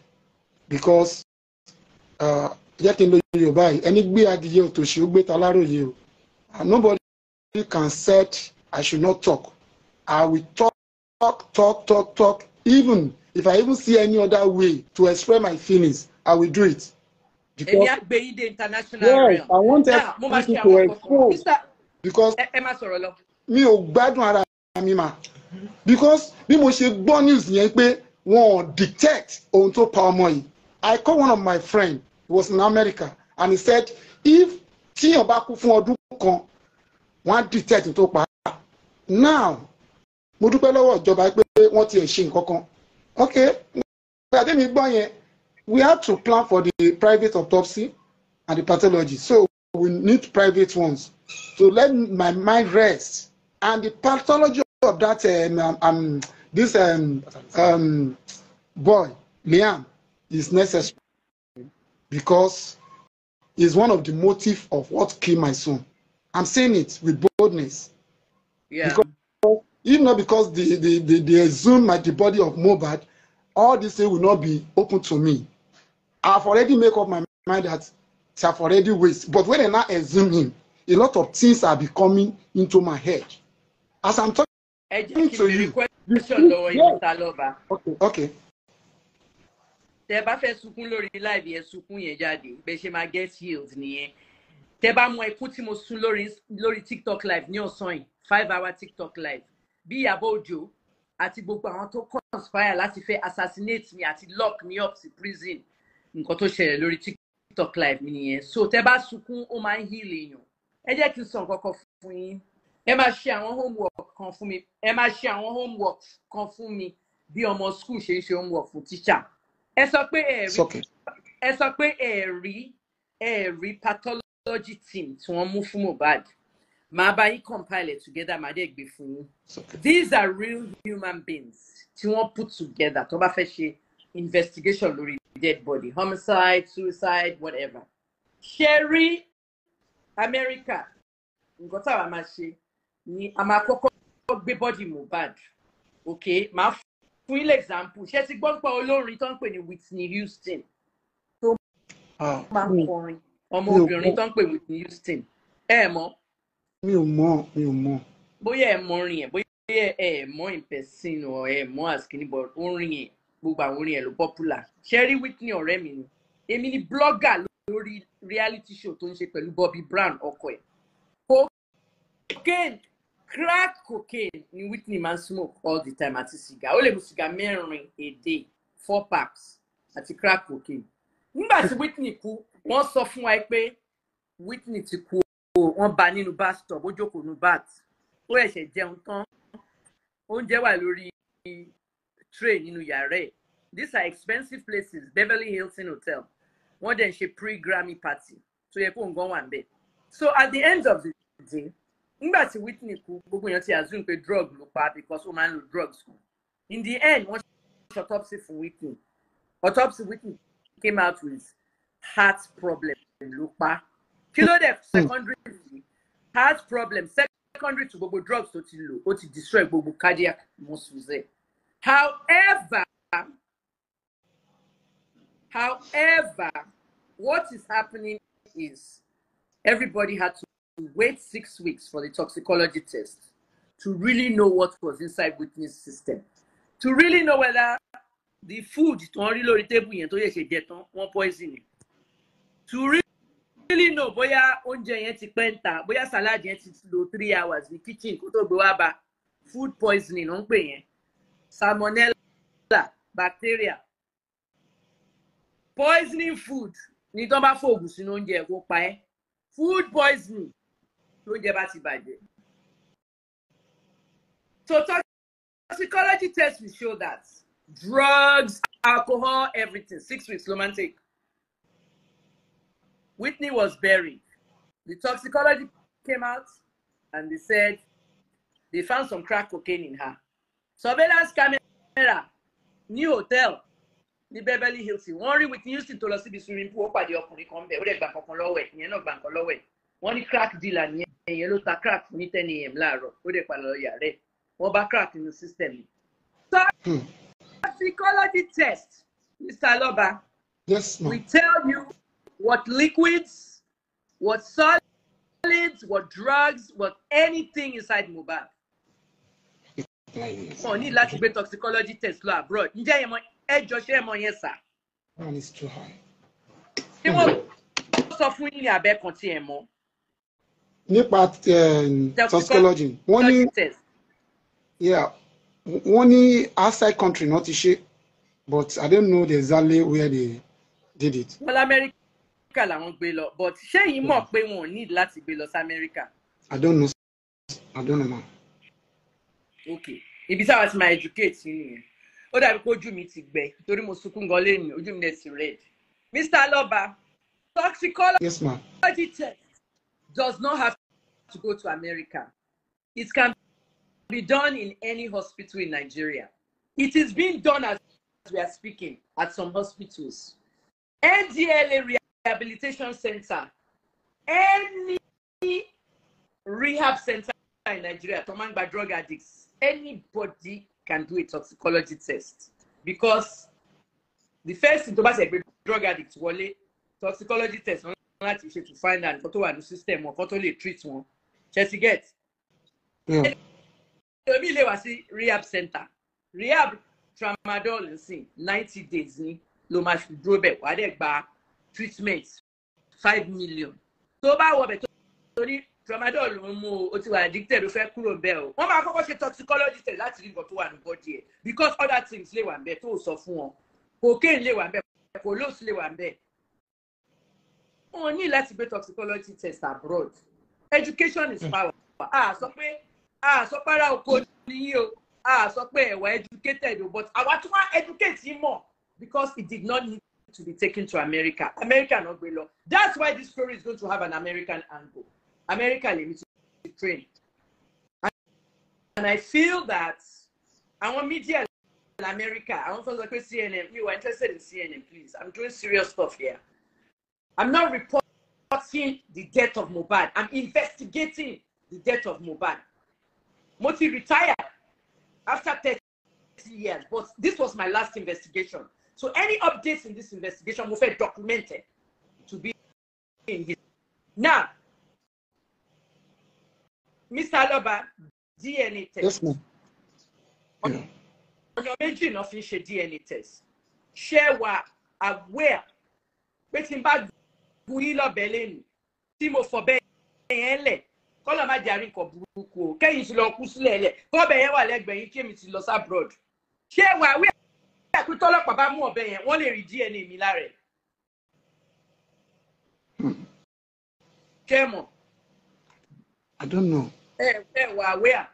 because nobody can say I should not talk. I will talk. Even if I even see any other way to express my feelings, I will do it. Because yes, I want everything to expose. Because mi ò gbádùn ara mi mà. Because bí mo ṣe gbọ́ news yẹn pé wọ́n detect ohun tó pa ọmọ yìí. I called one of my friends, he was in America, and he said, if tíyàn bá kú fún ọdún kan, wọ́n detect tó pa. Now, mo dúpẹ́ lọ́wọ́ ìjọba pé wọ́n ti ẹ̀ ṣe nǹkan kan. Okay, mi gbọ́ yẹn, we have to plan for the private autopsy and the pathology. So we need private ones to let my mind rest. And the pathology of that boy, Liam, is necessary because it's one of the motive of what killed my son. I'm saying it with boldness. Yeah. Because if not because they exhumed the body of Mohbad, all this thing will not be open to me. I've already made up my mind that I've already wasted. But when I now exhume him, a lot of things are becoming into my head. As I'm talking to you. Okay. Tẹ́ bá fẹ́ sunkún lórí live yẹn sunkún yẹn jáde bẹ́ ṣe máa get healed nìyẹn. Tẹ́ bá mọ ẹkún tí mo sun lórí TikTok live ní ọ̀sán yìí 5-hour TikTok live bí Ìyábọ̀ Òjó àti gbogbo àwọn tó conspire láti fẹ́ assassinate me àti lock me up sí prison nǹkan tó ṣẹlẹ̀ lórí TikTok live mi nìyẹn. So tẹ́ bá sunkún ó máa ń heal èèyàn. Ẹ jẹ́ kí n sọ nǹkan kan fún yín. Ẹ máa ṣe àwọn homework kan fún mi. Ẹ máa ṣe àwọn homework kan fún mi bí ọmọ school ṣe ń ṣe homework fún teacher. Ẹ sọ pé ẹ̀rí pathology team tí wọ́n mú fún Mohbad. Màá bá yín compile it together, màá dẹ̀ gbé fún yín. These are real human beings tí wọ́n put together tó bá fẹ́ ṣe investigation lórí dead body, homicide, suicide, whatever. Ṣé America, nǹkan táwa máa ṣe ni a máa kọ́kọ́ gbé body Mohbad. Okay, màá fún ilé example. Ṣé ti gbọ́ pé olórin tó ń pè ní Whitney Houston tó máa ń kọrin ọmọbìnrin tó ń pè Whitney Houston? Ẹ mọ̀? Mi ò mọ̀. Bóyá ẹ mọ̀ orin ẹ̀, bóyá ẹ mọ̀ in person or ẹ mọ̀ as kini, but orin ẹ̀ gbogbo àwọn orin ẹ̀ ló popular. Ṣé Whitney ọ̀rẹ́ mi ni? Èmi ni blogger lórí reality show tó ń ṣe pẹ̀lú Bobby Brown ọkọ ẹ̀. Cocaine, crack cocaine ni Whitney man smoke all the time àti cigar. Ó lè mu cigar 4 a day, 4 packs àti crack cocaine. Nígbà tí Whitney kú, wọ́n sọ fún wa pé Whitney ti kú. Wọ́n bá nínú bus stop, ó jókòó nínú bat. Ó ẹ̀ṣẹ̀ jẹun tán. Oúnjẹ wà lórí tray nínú yàrá ẹ̀. These are expensive places, Beverly Hilton Hotel. Wọ́n dẹ̀ ń ṣe pre-Grammy party. So yẹ kó ń gan wà ń bẹ̀. So at the end of the day, nígbà tí Whitney kú, gbogbo èèyàn ti assume pé drug ló pa because ó máa ń lo drugs kù. In the end, wọ́n ṣe autopsy fún Whitney. Autopsy Whitney came out with heart problem ló pa. Kí ló dé secondary heart problem secondary to gbogbo drugs tó ti lò ó ti destroy gbogbo cardiac muscles ẹ̀. However, what is happening is everybody had to wait 6 weeks for the toxicology test to really know what was inside Whitney's system, to really know whether the food tó ń rí lórí table yẹn tó yẹ ṣe jẹ tán wọ́n poison it, to really know bóyá oúnjẹ yẹn ti pẹ́ ń ta, bóyá salad yẹn ti lò 3 hours ní kitchen kó tó gbé wá bá. Food poisoning ló ń pè yẹn. Salmonella bacteria. Poisoning food ní tó bá fòògùn sínú oúnjẹ kó pa ẹ́. Food poisoning lóúnjẹ bá ti bàjẹ́. So toxicology tests will show that drugs, alcohol, everything 6 weeks ló máa ń take. Whitney was buried. The toxicology came out and they said they found some crack cocaine in her. Surveillance camera, new hotel, ní Beverly Hills. Wọ́n rí Whitney Houston tó lọ síbi swimming pool ó pàdé ọkùnrin kan bẹ̀ ó dẹ̀ gbà kankan lọ́wọ́ ẹ̀ ìyẹn náà gbà nǹkan lọ́wọ́ ẹ̀. Wọ́n ní crack dealer nìyẹn. èèyàn ló ta crack ní 10 a.m. láàárọ̀ ó dẹ̀ padà lọ yàrá ẹ̀ wọ́n bá crack nínú system yìí. Toxicology test, Mr. Loba. Yes, ma'am. We tell you what liquids, what solids, what drugs, what anything inside Mohbad. Oh, need láti gbé toxicology test lọ abroad. Ǹjẹ́ ẹjọ́ ṣe mọ̀ yẹn sà? Man, it's too high. Ṣé wọ́n sọ fún yín ní abẹ́ kan tí ẹ mọ̀? Nípa toxicology, wọ́n ní, yeah, wọ́n ní outside country not to ṣe, but I don't know exactly where they did it. Well, America làwọn gbé lọ, but ṣé yín mọ̀ pé wọn ò need láti gbé lọ sí America? I don't know. I don't know, man. Okay. Ibi táwa ti máa educate yín nìyẹn. Ó dàbí pé ojú mi ti gbẹ torí mo sunkún gan lẹ́yìn ojú mi dẹ̀ ti red. Mr. Loba, toxicology Yes, ma'am. test does not have to go to America. It can be done in any hospital in Nigeria. It is being done as we are speaking at some hospitals. NDLA Rehabilitation Center, any rehab center in Nigeria, by drug addicts, anybody can do a toxicology test. Because the first thing to drug addicts, toxicology test, to find out what the system or what to treat one. Just to get. Yeah. Rehab center. Rehab tramadol in 90 days ni lo ma fi dúró be wa de gba treatment 5 million. Tó bá wo be torí tramadol lo mu o ti wà addicted o fẹ́ kúrò be o. Wọ́n máa kọ́kọ́ ṣe toxicology test láti rí nǹkan tó wà ní body ẹ̀ because other things lè wà ńbẹ̀ tó sọ fún wọn. Cocaine lè wà ńbẹ̀, colos lè wà ńbẹ̀. Wọ́n ní láti gbé toxicology test abroad. Education is power. Sọ pé para oko ni o. So we're educated, but I want to educate him more because it did not need to be taken to America. America not below. That's why this story is going to have an American angle. America limited train. And I feel that our media in America, I want to look at CNN. You are interested in CNN, please. I'm doing serious stuff here. I'm not reporting the death of Mohbad. I'm investigating the death of Mohbad. Moti retired after 30 years, but this was my last investigation. So any updates in this investigation will be documented to be in his. Now, Mr. Loba, DNA test. Yes, ma'am. Yeah. On your major official DNA test, share what aware. But in bad Buhilo Beleni, Timo for Benele. Kọ́lọ̀ má jàrí nǹkan burúkú o kẹ́yìn ti lọ kú sílẹ̀ lẹ̀ kọ́bẹ̀ yẹn wà lẹ́gbẹ̀ẹ́ yín Kemi ti lọ sí abroad ṣé wà wí àpé tọ́lọ́pàá bá mú ọ̀bẹ yẹn wọ́n lè rí DNA mi lára ẹ̀. Ṣé mọ̀? I don't know. Ẹ wà wí à.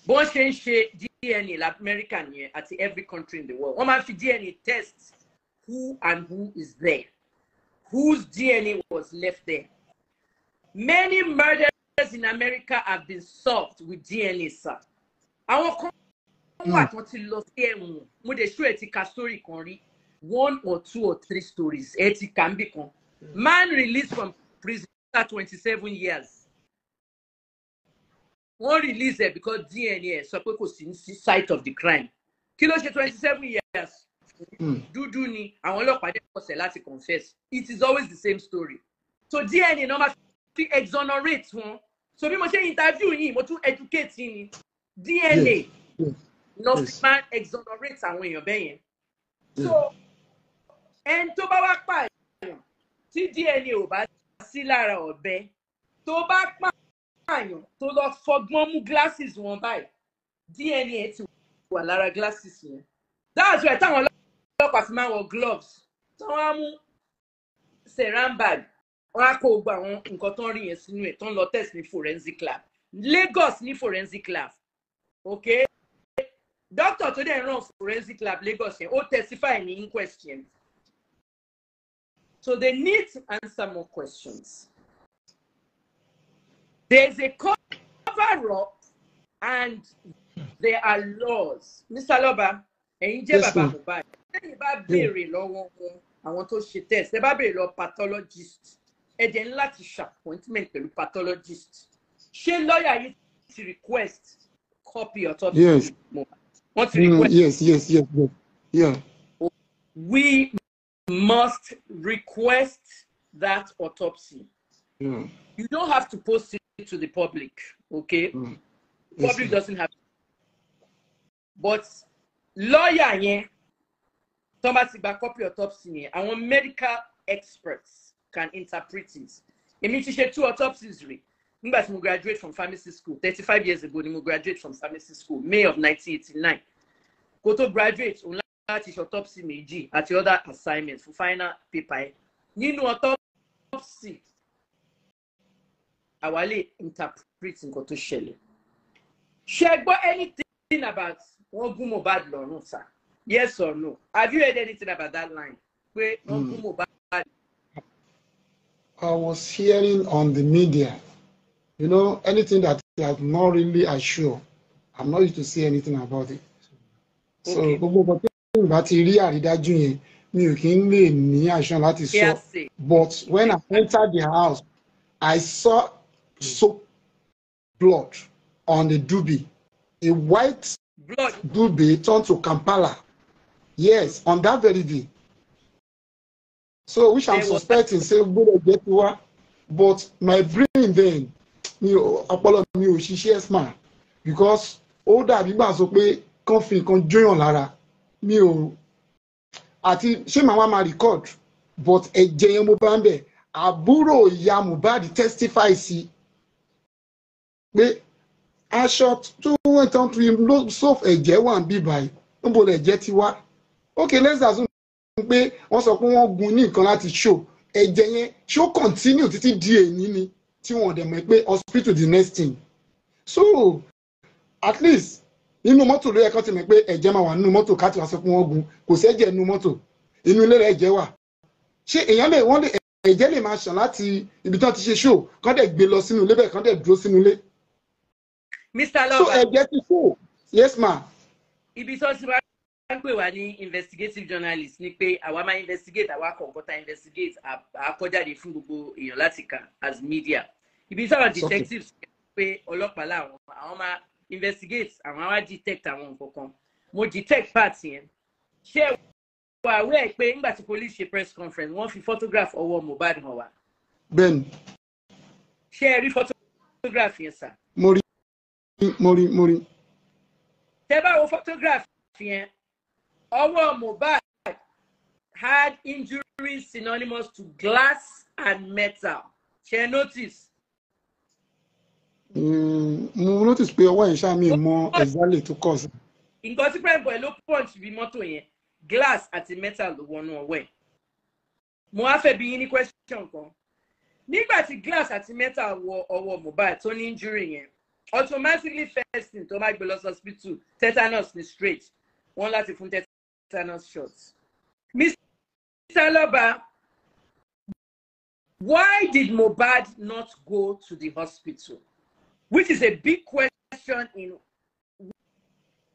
Bọ́n ṣe ń ṣe DNA l'America nìyẹn àti every country in the world wọ́n máa fi DNA test who and who is there. Whose DNA was left there. Many murders in America have been solved with DNA, sir. Àwọn kan wà tó ti lọ sí ẹ̀wọ̀n. Mo dé show ẹ ti ka story kan rí. 1 or 2 or 3 stories. Ẹ ti kà ń bì kan. Man released from prison after 27 years. Wọ́n release it because DNA sọ pé kò sí ní site of the crime. Kí ló ṣe 27 years? Dúdú ni àwọn ọlọ́pàá dé kọsẹ̀ láti confess. It is always the same story. So DNA no ma fi exonerate wọn. So bí mo ṣe interview yín mo tún educate yín ni DNA no fi máa exonerate àwọn èèyàn bẹ́ẹ̀ yẹn. So ẹni tó bá wá pààyàn tí DNA ò bá sí lára ọ̀bẹ tó bá pààyàn tó lọ fọgbọ́n mú glasses wọn báyìí DNA ti wà lára glasses yẹn. That's why táwọn ọlọ́pàá fi máa wọ gloves tí wọ́n á mú ceram bag wọ́n á kó gba àwọn nǹkan tó ń rí yẹn sínú ẹ̀ tó ń lọ test ní forensic lab Lagos ní forensic lab okay doctor tó dẹ̀ run forensic lab Lagos yẹn ó testify ní inquest yẹn so they need to answer more questions. There is a cover up and there are laws. Mr. Loba, ẹ̀yin jẹ́ bàbá Mohbad. Ẹ̀yin bá béèrè lọ́wọ́ wọn àwọn tó ṣe test. Ẹ bá béèrè lọ pathologist. ẹ̀dẹ̀ ńlá ti appointment pẹ̀lú pathologist. Ṣé lawyer yìí ti request copy autopsy? Yes. What to request? Yes. Yeah. We must request that autopsy. Yeah. You don't have to post it to the public, okay? Yes, Public doesn't have to. But lawyer yẹn, somebody by copy autopsy, and when medical experts can interpret it. It means you should 2 autopsies. Remember, I graduate from pharmacy school 35 years ago. I graduate from pharmacy school May of 1989. Go to graduate, only teach autopsy meji at the other assignments for final paper. You know autopsy. I will interpret in Koto Shelley. Share anything about one Mohbad law, no, sir? Yes or no? Have you heard anything about that line? Where one Mohbad? I was hearing on the media, you know, anything that I'm not really assured, I'm not used to see anything about it. So, but when I entered the house, I saw soap blood on the doobie. A white blood doobie turned to Kampala. Yes, on that very day. So, which I'm suspecting, say, but my brain then, Apollo me, she shares man, because all that people so pay conflict can join Lara. Me, ati she mama record, but a Jayamo Bambe, Aburo ya Mohbad testify see. I shot 2 went on to him, no soft a J1 be by, no a jetty. Okay, let's assume pé wọ́n sọ pé wọ́n gun ní nǹkan láti show ẹ̀jẹ̀ yẹn show continue títí di èyí ni tí wọ́n dẹ̀ mọ̀ pé hospital the next thing. So at least nínú mọ́tò ló yẹ kán ti mọ̀ pé ẹ̀jẹ̀ máa wà nínú mọ́tò ká ti wá sọ pé wọ́n gun kò sí ẹ̀jẹ̀ nínú mọ́tò inú ilé rẹ̀ ẹ̀jẹ̀ wà. Ṣé èèyàn lè wọ́n lè ẹ̀jẹ̀ lè máa ṣàn láti ibi tí wọ́n ti ṣe show kán dẹ̀ gbé lọ sínú ilé bẹ́ẹ̀ kán dẹ̀ dúró sínú ilé. Mr. Lover. So ẹ̀jẹ̀ ti show. Yes ma. Ibi tó ti wá pé wà ní investigative journalist ni pé àwa máa investigate àwa kọ̀ọ̀kan investigate àkọ́jáde fún gbogbo èèyàn láti kà as media. Ibi sáwọn detectives pé ọlọ́pàá làwọn àwọn máa investigate àwọn á detect àwọn nǹkan kan. Mo detect part yẹn. Ṣé wà wẹ́ pé nígbà tí police ṣe press conference wọ́n fi photograph ọwọ́ Mohbad hàn wá? Bẹ́ẹ̀ni. Ṣé ẹ rí photograph yẹn sà? Mo rí. Tẹ́ bá wo photograph yẹn. Our Mohbad had injuries synonymous to glass and metal. She notice. Mo notice pé ọwọ́ yẹn ṣá mi mọ exactly to cause. Nǹkan tí prime boy ló punch bí mọ́tò yẹn glass àti metal ló wọnú ọwọ́ ẹ̀. Mo wá fẹ́ bi yín ní question kan. Nígbà tí glass àti metal wọ ọwọ́ Mohbad tó ní injury yẹn, automatically first thing tó máa gbé lọ hospital tetanus ni straight. Wọ́n láti fún tetanus shots. Mr. Lover, why did Mohbad not go to the hospital? Which is a big question in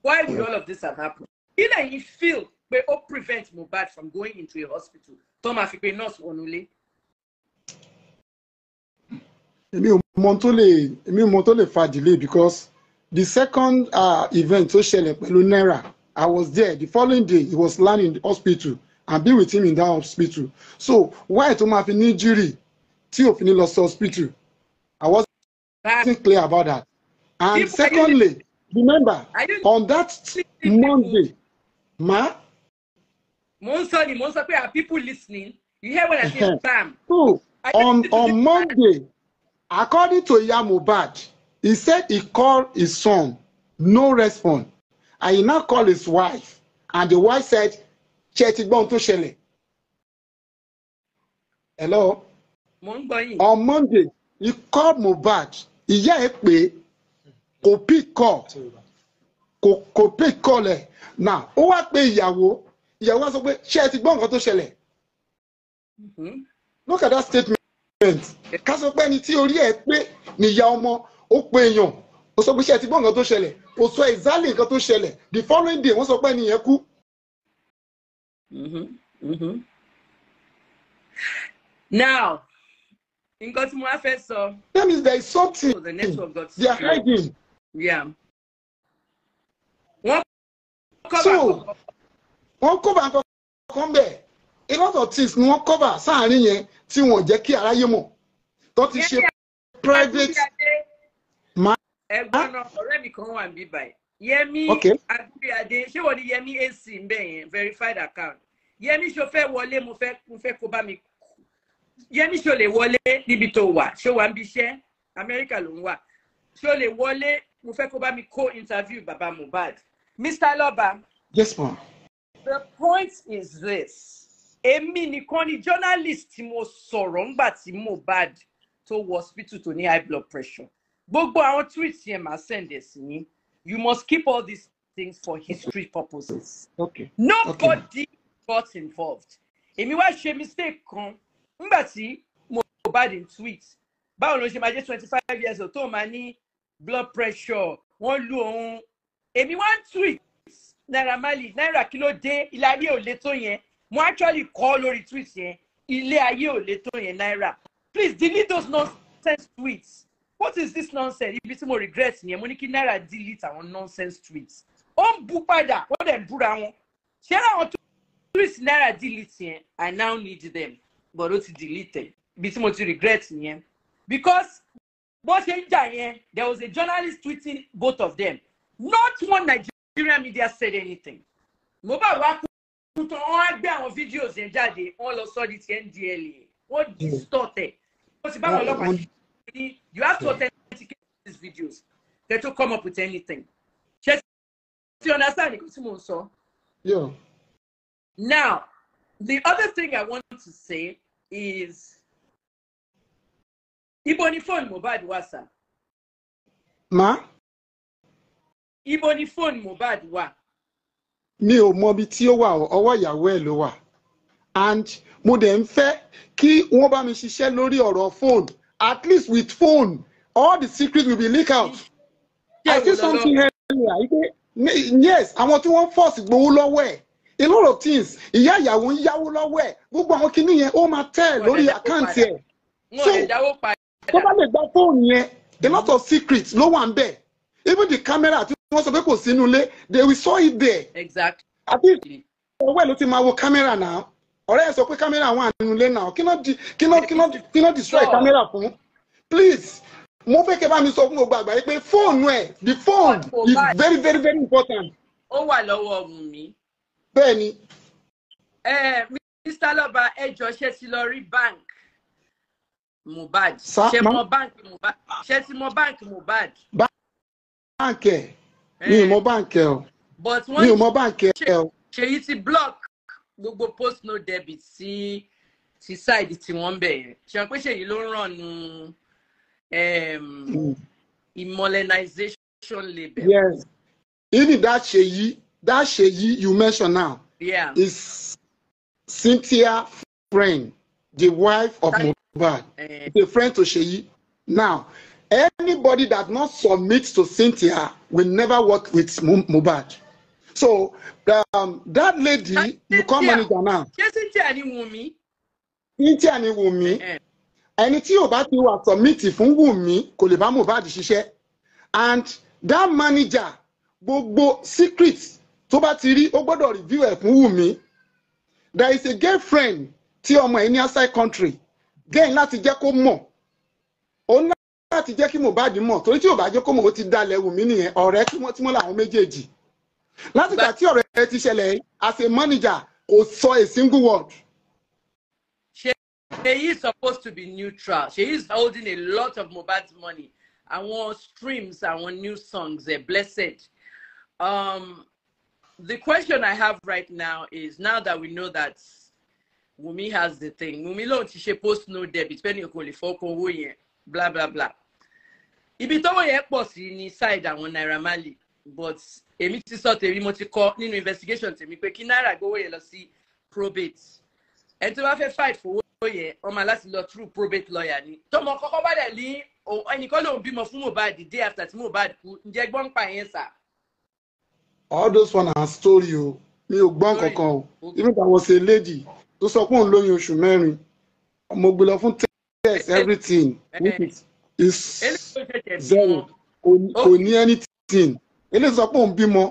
why would all of this have happened? Either you feel they all prevent Mohbad from going into a hospital. Thomas Fipe nurse only. Èmi ò mọ̀ tó lè fa delay because the second event tó ṣẹlẹ̀ pẹ̀lú Naira, I was there. The following day, he was landing in the hospital and be with him in that hospital. So why to have an injury? Tí ò fi ní lọ sí hospital. I wasn't clear about that. And secondly, remember on that Monday, ma. Monsa, are people listening? You hear what I say, Sam? So on Monday, according to Mohbad, he said he called his son, no response. And he now called his wife, and the wife said, "Chetigbon to shele." Hello. On Monday, he called Mohbad. Ìyá ẹ̀ pé kò pick call. Kò pick call ẹ̀. Now, ó wá pé ìyàwó wá sọ pé Chetigbon nǹkan tó ṣẹlẹ̀. Look at that statement. Ká sọ pé ẹni tí orí ẹ̀ pé níyà ọmọ ó pé èèyàn. Ó sọ pé Chetigbon nǹkan tó ṣẹlẹ̀. Ó sọ exactly nǹkan tó ṣẹlẹ̀. The following day, wọ́n sọ pé ẹni yẹn kú. Now, nǹkan tí mo wá fẹ́ sọ. That means there is something. So the network got they are hiding. Yeah. So one cover come there. A lot of things no one cover sáàrin yẹn tí wọ́n jẹ́ kí aráyé mọ̀. Tó ti ṣe private. Ẹ̀gbọ́n náà ọ̀rẹ́ mi kan wà níbí báyìí. Yẹmi Agúbíadé, ṣé wọ́n ní Yẹmi AC ń bẹ̀ yẹn verified account. Yẹmi ṣo fẹ́ wọlé mo fẹ́ kó bá mi. Yẹmi ṣo lè wọlé níbi tó wà. Ṣó wà ń bí iṣẹ́ Amẹ́ríkà ló ń wà. Ṣó lè wọlé mo fẹ́ kó bá mi co-interview Baba Mohbad. Mr. Loba. Yes, ma'am. The point is this. Èmi nìkan ni journalist tí mo sọ̀rọ̀ ńgbà tí Mohbad tó wọ hospital tó ní high blood pressure. Gbogbo àwọn tweets yẹn máa send ẹ̀ sí yín. You must keep all these things for history purposes. Okay. Nobody got involved. Èmi wá ṣe mistake kan ńgbà tí Mohbad in tweet. Báwo ló ṣe máa jẹ́ 25 years old tó máa ní blood pressure wọ́n lù òun. Èmi wá ń tweet Naira Marley Naira kí ló dé ilé ayé ò lè tó yẹn. Mo actually call lórí tweet yẹn ilé ayé ò lè tó yẹn Naira. Please delete those nonsense tweets. What is this nonsense? Ibi tí mo regret yẹn mo ní kí Naira delete àwọn nonsense tweets. Ó ń bú padà ó dẹ̀ búra wọn. Ṣé àwọn tweets Naira delete yẹn? I now need them. But ó ti delete. Ibi tí mo ti regret yẹn. Because bó ṣe ń jà yẹn, there was a journalist tweeting both of them. Not one Nigerian media said anything. Mohbad wá kú tán wọ́n á gbé àwọn videos yẹn jáde wọ́n lọ sọ di ti NDLEA wọ́n distort ẹ̀. Ó ti bá wọn ọlọ́pàá ṣe. You have to authenticate these videos. They don't come up with anything. Just you understand it? Yeah. Now, the other thing I want to say is Ibo ni phone Mohbad wa sa. Ma? Ibo ni phone Mohbad wa. Mi ò mọ bí tí ó wà ọwọ́ ìyàwó ẹ̀ ló wà. And mo dẹ̀ ń fẹ́ kí wọ́n bá mi ṣiṣẹ́ lórí ọ̀rọ̀ phone. At least with phone, all the secrets will be leaked out. I see something earlier. Yes, àwọn tí wọ́n force gbowó lọ́wọ́ ẹ̀. A lot of things. Ìyá ìyàwó ń yáwó lọ́wọ́ ẹ̀. Gbogbo àwọn kinní yẹn ó máa tẹ̀ lórí àkáǹtì ẹ̀. So, tó bá lè gba phone yẹn, a lot of secrets ló wà ń bẹ̀. Even the camera tí wọ́n sọ pé kò sínú ilé, they will saw it there. Exactly. I think ọwọ́ ẹ̀ ló ti máa wo camera now. Ọ̀rẹ́ ẹ̀ sọ pé camera wà nínú ilé now. Kí ló destroy camera fún? Please, mo fẹ́ kẹ́ bá mi sọ fún gbogbo àgbáyé pé fóònù ẹ̀, the phone is very, very, very important. Ó wà lọ́wọ́ Wùnmí. Bẹ́ẹ̀ni. Mr. Loba, ẹ jọ̀ọ́ ṣé ti lọ rí bank Mohbad. Ṣé mọ bank Mohbad? Ṣé ti mọ bank Mohbad? Bank ẹ̀. Mi ò mọ bank ẹ̀ o. But mi ò mọ bank ẹ̀ o. Ṣèyí ti block gbogbo post no debit sí side tí wọ́n bẹ̀ yẹn. Ṣé pé Ṣèyí ló ń run modernization label. Yes. Even that Ṣèyí you mention now. Yeah. Is Cynthia friend, the wife of Mohbad. It's a friend to Ṣèyí. Now, anybody that not submits to Cynthia will never work with Mohbad. So that lady, you come manager now. Cynthia ni Wùnmí. Cynthia ni Wùnmí. Ẹni tí ò bá ti wà submit fún Wùnmí kò lè bá Mohbad ṣiṣẹ́. And that manager gbogbo secret tó bá ti rí ó gbọ́dọ̀ review ẹ̀ fún Wùnmí. There is a girlfriend tí ọmọ ẹ̀ ní outside country. Gẹ́yìn láti jẹ́ kó mọ̀. Ó ní láti jẹ́ kí Mohbad mọ̀ torí tí ò bá jẹ́ kó mọ̀ ó ti dalẹ̀ Wùnmí nìyẹn ọ̀rẹ́ tí wọ́n làwọn méjèèjì. Láti ìgbà tí ọ̀rẹ́ ẹ ti ṣẹlẹ̀ as a manager kò sọ a single word. She is supposed to be neutral. She is holding a lot of Mohbad's money. Our streams, our new songs, they're blessed. The question I have right now is, now that we know that Wùnmí has the thing, Wùnmí ló ti ṣe post no debit, penny okòlè fọ́kàn owó yẹn, blah blah blah. Ibi tọ́wọ́ yẹn pọ̀ sí ní side àwọn Naira Marley, but èmi ti sọ tèmi mo ti kọ nínú investigation tèmi pé kí Naira gbowó yẹn lọ sí probate. Ẹni tó bá fẹ́ fight for yẹn ọmọ láti lọ through probate lawyer ni. Tọmọ kọ́kọ́ bá dẹ̀ ní ẹnìkan lòun bímọ fún Mohbad the day after tí Mohbad kú, ǹjẹ́ gbọ́n pa yẹn sà? All those one are story o. Mi ò gbọ́n kankan o. Even there was a lady tó sọ pé òun lóyún oṣù mẹ́rin. Mo gbé lọ fún test yes, everything which is zero. Kò ní anything. Eléyìí sọ pé òun bímọ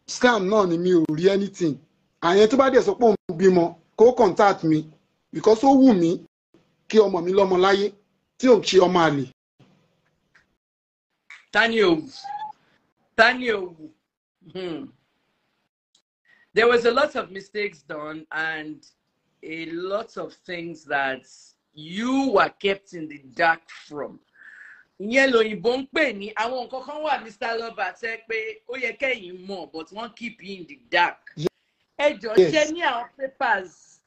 scam náà ni mi ò rí anything. Àyẹn tó bá dẹ̀ sọ pé òun bímọ kó contact mi because ó wù mí kí ọmọ mi lọ́mọ láyé tí ò ṣe ọmọ àlè. Tani owu. There was a lot of mistakes done and a lot of things that you were kept in the dark from. Ìyẹn lòyìnbó ń pè ní àwọn nǹkan kan wà Mr. Lover tẹ́ pé ó yẹ kẹ́yìn mọ̀ but wọ́n keep you in the dark. Ẹ jọ̀ọ́ ṣe ní àwọn papers